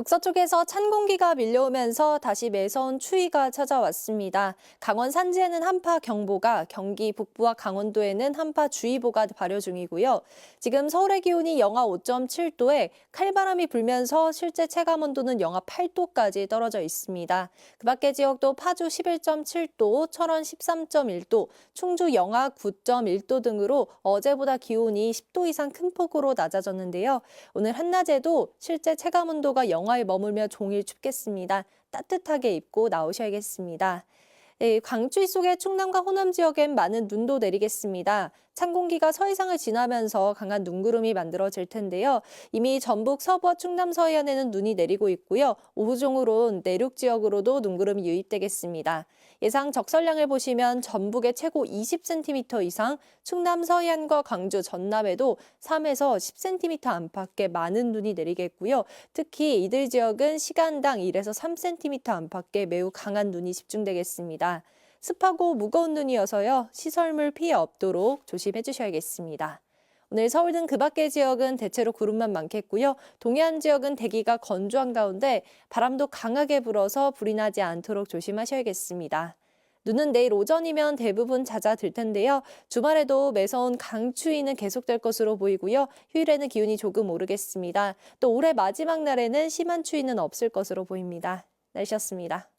북서쪽에서 찬 공기가 밀려오면서 다시 매서운 추위가 찾아왔습니다. 강원 산지에는 한파경보가, 경기 북부와 강원도에는 한파주의보가 발효 중이고요. 지금 서울의 기온이 영하 5.7도에 칼바람이 불면서 실제 체감온도는 영하 8도까지 떨어져 있습니다. 그 밖의 지역도 파주 11.7도, 철원 13.1도, 충주 영하 9.1도 등으로 어제보다 기온이 10도 이상 큰 폭으로 낮아졌는데요. 오늘 한낮에도 실제 체감온도가 영하에 머물며 종일 춥겠습니다. 따뜻하게 입고 나오셔야겠습니다. 네, 강추위 속에 충남과 호남 지역엔 많은 눈도 내리겠습니다. 찬 공기가 서해상을 지나면서 강한 눈구름이 만들어질 텐데요. 이미 전북 서부와 충남 서해안에는 눈이 내리고 있고요. 오후 중으론 내륙 지역으로도 눈구름이 유입되겠습니다. 예상 적설량을 보시면 전북에 최고 20cm 이상, 충남 서해안과 광주, 전남에도 3에서 10cm 안팎의 많은 눈이 내리겠고요. 특히 이들 지역은 시간당 1에서 3cm 안팎의 매우 강한 눈이 집중되겠습니다. 습하고 무거운 눈이어서요. 시설물 피해 없도록 조심해 주셔야겠습니다. 오늘 서울 등 그 밖의 지역은 대체로 구름만 많겠고요. 동해안 지역은 대기가 건조한 가운데 바람도 강하게 불어서 불이 나지 않도록 조심하셔야겠습니다. 눈은 내일 오전이면 대부분 잦아들 텐데요. 주말에도 매서운 강추위는 계속될 것으로 보이고요. 휴일에는 기온이 조금 오르겠습니다. 또 올해 마지막 날에는 심한 추위는 없을 것으로 보입니다. 날씨였습니다.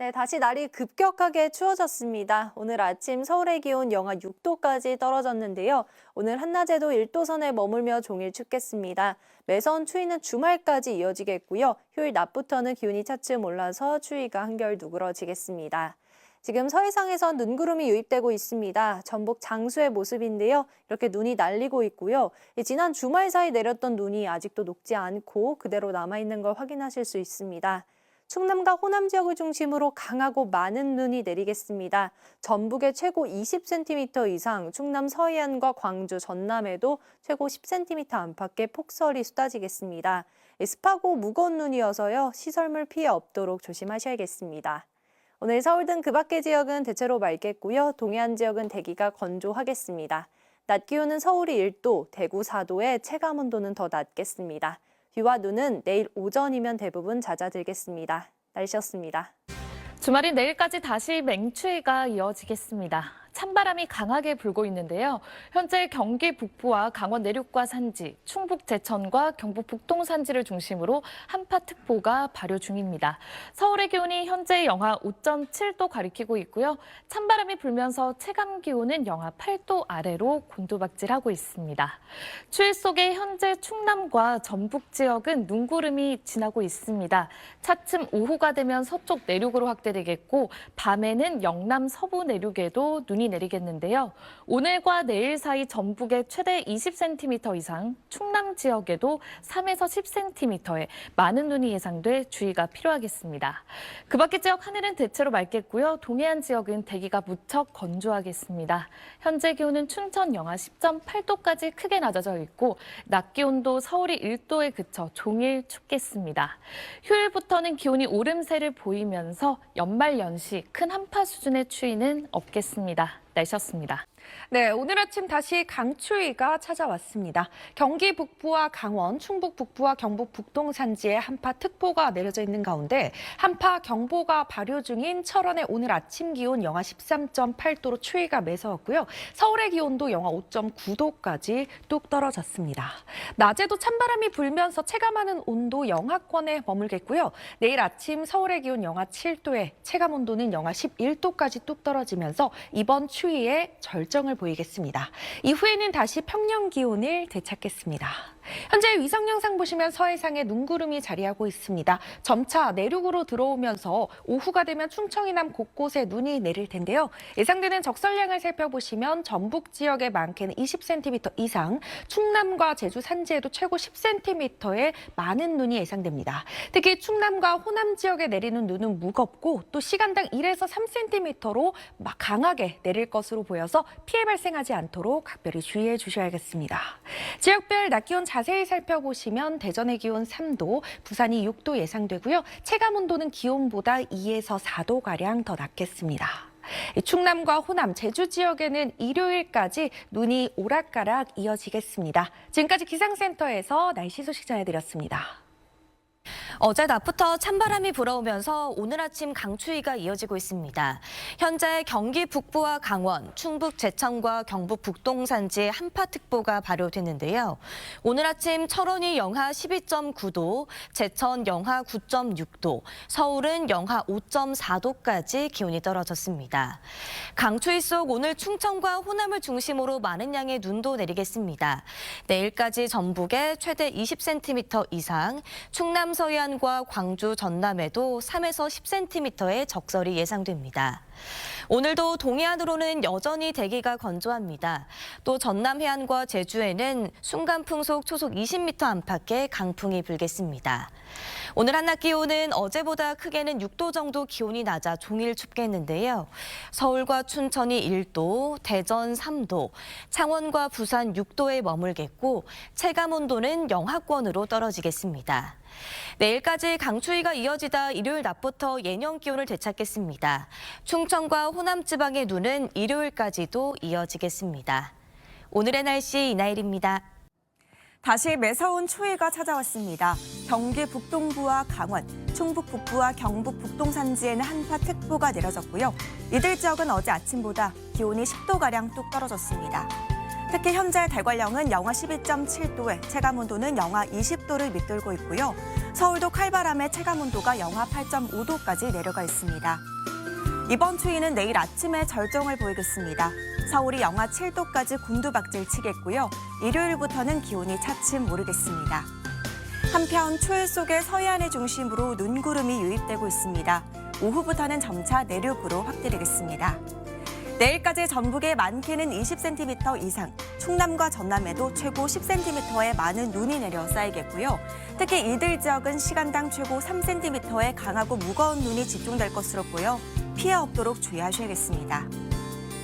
네, 다시 날이 급격하게 추워졌습니다. 오늘 아침 서울의 기온 영하 6도까지 떨어졌는데요. 오늘 한낮에도 1도 선에 머물며 종일 춥겠습니다. 매서운 추위는 주말까지 이어지겠고요. 휴일 낮부터는 기온이 차츰 올라서 추위가 한결 누그러지겠습니다. 지금 서해상에선 눈구름이 유입되고 있습니다. 전북 장수의 모습인데요. 이렇게 눈이 날리고 있고요. 지난 주말 사이 내렸던 눈이 아직도 녹지 않고 그대로 남아있는 걸 확인하실 수 있습니다. 충남과 호남 지역을 중심으로 강하고 많은 눈이 내리겠습니다. 전북에 최고 20cm 이상, 충남 서해안과 광주, 전남에도 최고 10cm 안팎의 폭설이 쏟아지겠습니다. 습하고 무거운 눈이어서요. 시설물 피해 없도록 조심하셔야겠습니다. 오늘 서울 등 그 밖의 지역은 대체로 맑겠고요. 동해안 지역은 대기가 건조하겠습니다. 낮 기온은 서울이 1도, 대구 4도에 체감온도는 더 낮겠습니다. 비와 눈은 내일 오전이면 대부분 잦아들겠습니다. 날씨였습니다. 주말인 내일까지 다시 맹추위가 이어지겠습니다. 찬바람이 강하게 불고 있는데요. 현재 경기 북부와 강원 내륙과 산지, 충북 제천과 경북 북동 산지를 중심으로 한파특보가 발효 중입니다. 서울의 기온이 현재 영하 5.7도 가리키고 있고요. 찬바람이 불면서 체감 기온은 영하 8도 아래로 곤두박질하고 있습니다. 추위 속에 현재 충남과 전북 지역은 눈구름이 지나고 있습니다. 차츰 오후가 되면 서쪽 내륙으로 확대되겠고 밤에는 영남 서부 내륙에도 눈이 내리겠는데요. 오늘과 내일 사이 전북에 최대 20cm 이상, 충남 지역에도 3에서 10cm의 많은 눈이 예상돼 주의가 필요하겠습니다. 그 밖의 지역 하늘은 대체로 맑겠고요. 동해안 지역은 대기가 무척 건조하겠습니다. 현재 기온은 춘천 영하 10.8도까지 크게 낮아져 있고 낮 기온도 서울이 1도에 그쳐 종일 춥겠습니다. 휴일부터는 기온이 오름세를 보이면서 연말 연시 큰 한파 수준의 추위는 없겠습니다. 날씨였습니다. 네, 오늘 아침 다시 강추위가 찾아왔습니다. 경기 북부와 강원, 충북 북부와 경북 북동 산지에 한파특보가 내려져 있는 가운데 한파경보가 발효 중인 철원의 오늘 아침 기온 영하 13.8도로 추위가 매서웠고요. 서울의 기온도 영하 5.9도까지 뚝 떨어졌습니다. 낮에도 찬바람이 불면서 체감하는 온도 영하권에 머물겠고요. 내일 아침 서울의 기온 영하 7도에 체감온도는 영하 11도까지 뚝 떨어지면서 이번 추위에 절정을 보이겠습니다. 이후에는 다시 평년 기온을 되찾겠습니다. 현재 위성 영상 보시면 서해상에 눈구름이 자리하고 있습니다. 점차 내륙으로 들어오면서 오후가 되면 충청 이남 곳곳에 눈이 내릴 텐데요. 예상되는 적설량을 살펴보시면 전북 지역에 많게는 20cm 이상, 충남과 제주 산지에도 최고 10cm의 많은 눈이 예상됩니다. 특히 충남과 호남 지역에 내리는 눈은 무겁고 또 시간당 1에서 3cm로 강하게 내릴 것으로 보여서 피해 발생하지 않도록 각별히 주의해 주셔야겠습니다. 지역별 낮 기온 자세히 살펴보시면 대전의 기온 3도, 부산이 6도 예상되고요. 체감 온도는 기온보다 2에서 4도가량 더 낮겠습니다. 충남과 호남, 제주 지역에는 일요일까지 눈이 오락가락 이어지겠습니다. 지금까지 기상센터에서 날씨 소식 전해드렸습니다. 어제 낮부터 찬바람이 불어오면서 오늘 아침 강추위가 이어지고 있습니다. 현재 경기 북부와 강원, 충북 제천과 경북 북동 산지에 한파특보가 발효됐는데요. 오늘 아침 철원이 영하 12.9도, 제천 영하 9.6도, 서울은 영하 5.4도까지 기온이 떨어졌습니다. 강추위 속 오늘 충청과 호남을 중심으로 많은 양의 눈도 내리겠습니다. 내일까지 전북에 최대 20cm 이상, 충남 서해안과 광주, 전남에도 3에서 10cm의 적설이 예상됩니다. 오늘도 동해안으로는 여전히 대기가 건조합니다. 또 전남 해안과 제주에는 순간 풍속 초속 20m 안팎의 강풍이 불겠습니다. 오늘 한낮 기온은 어제보다 크게는 6도 정도 기온이 낮아 종일 춥겠는데요. 서울과 춘천이 1도, 대전 3도, 창원과 부산 6도에 머물겠고 체감 온도는 영하권으로 떨어지겠습니다. 내일까지 강추위가 이어지다 일요일 낮부터 예년 기온을 되찾겠습니다. 충청과 호남 지방의 눈은 일요일까지도 이어지겠습니다. 오늘의 날씨 이나일입니다. 다시 매서운 추위가 찾아왔습니다. 경기 북동부와 강원, 충북 북부와 경북 북동 산지에는 한파특보가 내려졌고요. 이들 지역은 어제 아침보다 기온이 10도가량 뚝 떨어졌습니다. 특히 현재 대관령은 영하 12.7도에 체감온도는 영하 20도를 밑돌고 있고요. 서울도 칼바람에 체감온도가 영하 8.5도까지 내려가 있습니다. 이번 추위는 내일 아침에 절정을 보이겠습니다. 서울이 영하 7도까지 곤두박질 치겠고요. 일요일부터는 기온이 차츰 오르겠습니다. 한편 추위 속에 서해안을 중심으로 눈구름이 유입되고 있습니다. 오후부터는 점차 내륙으로 확대되겠습니다. 내일까지 전북에 많게는 20cm 이상, 충남과 전남에도 최고 10cm의 많은 눈이 내려 쌓이겠고요. 특히 이들 지역은 시간당 최고 3cm의 강하고 무거운 눈이 집중될 것으로 보여 피해 없도록 주의하셔야겠습니다.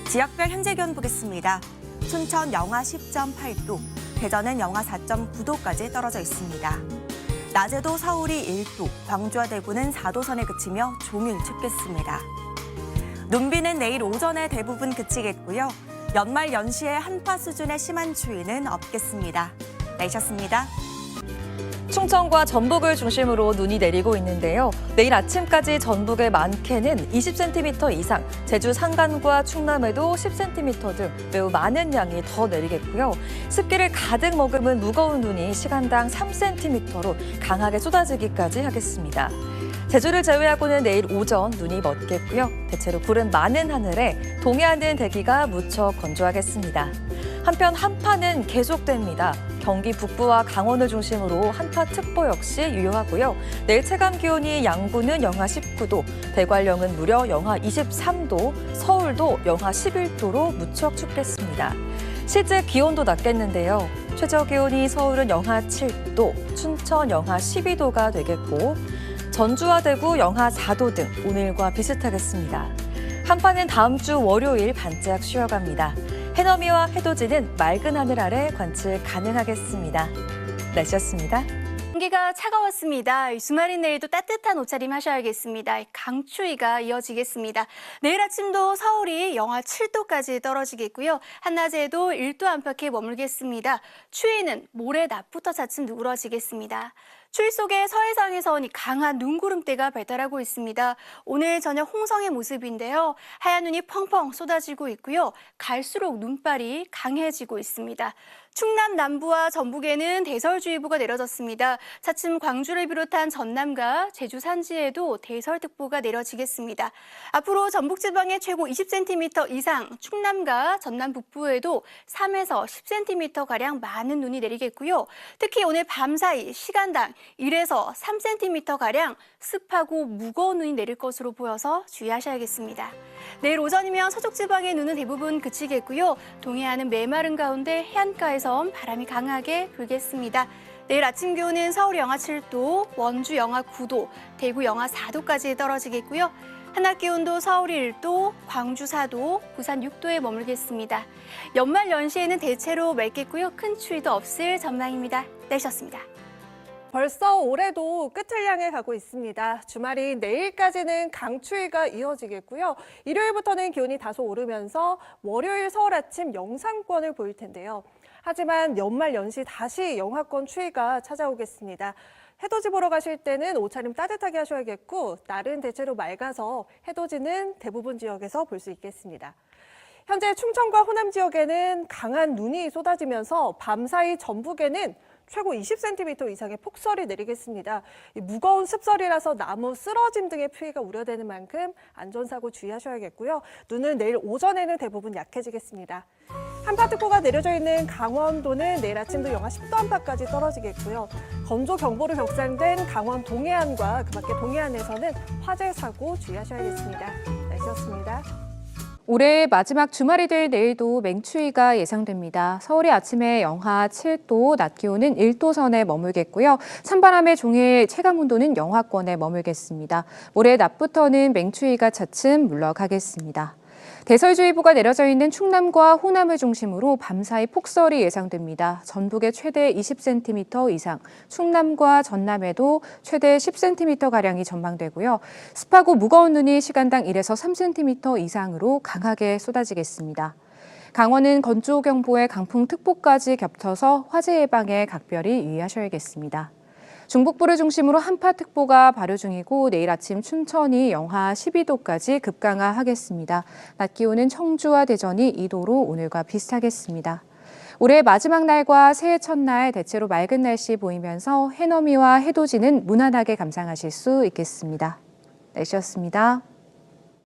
지역별 현재 기온 보겠습니다. 춘천 영하 10.8도, 대전은 영하 4.9도까지 떨어져 있습니다. 낮에도 서울이 1도, 광주와 대구는 4도 선에 그치며 종일 춥겠습니다. 눈비는 내일 오전에 대부분 그치겠고요. 연말 연시에 한파 수준의 심한 추위는 없겠습니다. 날씨였습니다. 충청과 전북을 중심으로 눈이 내리고 있는데요. 내일 아침까지 전북의 많게는 20cm 이상, 제주 산간과 충남에도 10cm 등 매우 많은 양이 더 내리겠고요. 습기를 가득 머금은 무거운 눈이 시간당 3cm로 강하게 쏟아지기까지 하겠습니다. 제주를 제외하고는 내일 오전 눈이 멎겠고요. 대체로 구름 많은 하늘에 동해안은 대기가 무척 건조하겠습니다. 한편 한파는 계속됩니다. 경기 북부와 강원을 중심으로 한파특보 역시 유효하고요. 내일 체감 기온이 양구는 영하 19도, 대관령은 무려 영하 23도, 서울도 영하 11도로 무척 춥겠습니다. 실제 기온도 낮겠는데요. 최저 기온이 서울은 영하 7도, 춘천 영하 12도가 되겠고 전주와 대구 영하 4도 등 오늘과 비슷하겠습니다. 한파는 다음 주 월요일 반짝 쉬어갑니다. 해넘이와 해돋이는 맑은 하늘 아래 관측 가능하겠습니다. 날씨였습니다. 공기가 차가웠습니다. 주말인 내일도 따뜻한 옷차림 하셔야겠습니다. 강추위가 이어지겠습니다. 내일 아침도 서울이 영하 7도까지 떨어지겠고요. 한낮에도 1도 안팎에 머물겠습니다. 추위는 모레 낮부터 차츰 누그러지겠습니다. 추위 속에 서해상에선 강한 눈구름대가 발달하고 있습니다. 오늘 저녁 홍성의 모습인데요. 하얀 눈이 펑펑 쏟아지고 있고요. 갈수록 눈발이 강해지고 있습니다. 충남 남부와 전북에는 대설주의보가 내려졌습니다. 차츰 광주를 비롯한 전남과 제주 산지에도 대설특보가 내려지겠습니다. 앞으로 전북지방에 최고 20cm 이상, 충남과 전남 북부에도 3에서 10cm가량 많은 눈이 내리겠고요. 특히 오늘 밤사이 시간당 1에서 3cm가량 습하고 무거운 눈이 내릴 것으로 보여서 주의하셔야겠습니다. 내일 오전이면 서쪽 지방의 눈은 대부분 그치겠고요. 동해안은 메마른 가운데 해안가에선 바람이 강하게 불겠습니다. 내일 아침 기온은 서울 영하 7도, 원주 영하 9도, 대구 영하 4도까지 떨어지겠고요. 한낮 기온도 서울이 1도, 광주 4도, 부산 6도에 머물겠습니다. 연말 연시에는 대체로 맑겠고요. 큰 추위도 없을 전망입니다. 날씨였습니다. 벌써 올해도 끝을 향해 가고 있습니다. 주말인 내일까지는 강추위가 이어지겠고요. 일요일부터는 기온이 다소 오르면서 월요일 서울 아침 영상권을 보일 텐데요. 하지만 연말 연시 다시 영하권 추위가 찾아오겠습니다. 해돋이 보러 가실 때는 옷차림 따뜻하게 하셔야겠고 날은 대체로 맑아서 해돋이는 대부분 지역에서 볼 수 있겠습니다. 현재 충청과 호남 지역에는 강한 눈이 쏟아지면서 밤사이 전북에는 최고 20cm 이상의 폭설이 내리겠습니다. 무거운 습설이라서 나무 쓰러짐 등의 피해가 우려되는 만큼 안전사고 주의하셔야겠고요. 눈은 내일 오전에는 대부분 약해지겠습니다. 한파특보가 내려져 있는 강원도는 내일 아침도 영하 10도 안팎까지 떨어지겠고요. 건조경보로 격상된 강원 동해안과 그 밖에 동해안에서는 화재 사고 주의하셔야겠습니다. 날씨였습니다. 올해의 마지막 주말이 될 내일도 맹추위가 예상됩니다. 서울이 아침에 영하 7도, 낮 기온은 1도 선에 머물겠고요. 찬바람의 종일 체감온도는 영하권에 머물겠습니다. 모레 낮부터는 맹추위가 차츰 물러가겠습니다. 대설주의보가 내려져 있는 충남과 호남을 중심으로 밤사이 폭설이 예상됩니다. 전북에 최대 20cm 이상, 충남과 전남에도 최대 10cm가량이 전망되고요. 습하고 무거운 눈이 시간당 1에서 3cm 이상으로 강하게 쏟아지겠습니다. 강원은 건조경보에 강풍특보까지 겹쳐서 화재 예방에 각별히 유의하셔야겠습니다. 중북부를 중심으로 한파특보가 발효 중이고 내일 아침 춘천이 영하 12도까지 급강하하겠습니다. 낮 기온은 청주와 대전이 2도로 오늘과 비슷하겠습니다. 올해 마지막 날과 새해 첫날 대체로 맑은 날씨 보이면서 해넘이와 해돋이는 무난하게 감상하실 수 있겠습니다. 날씨였습니다.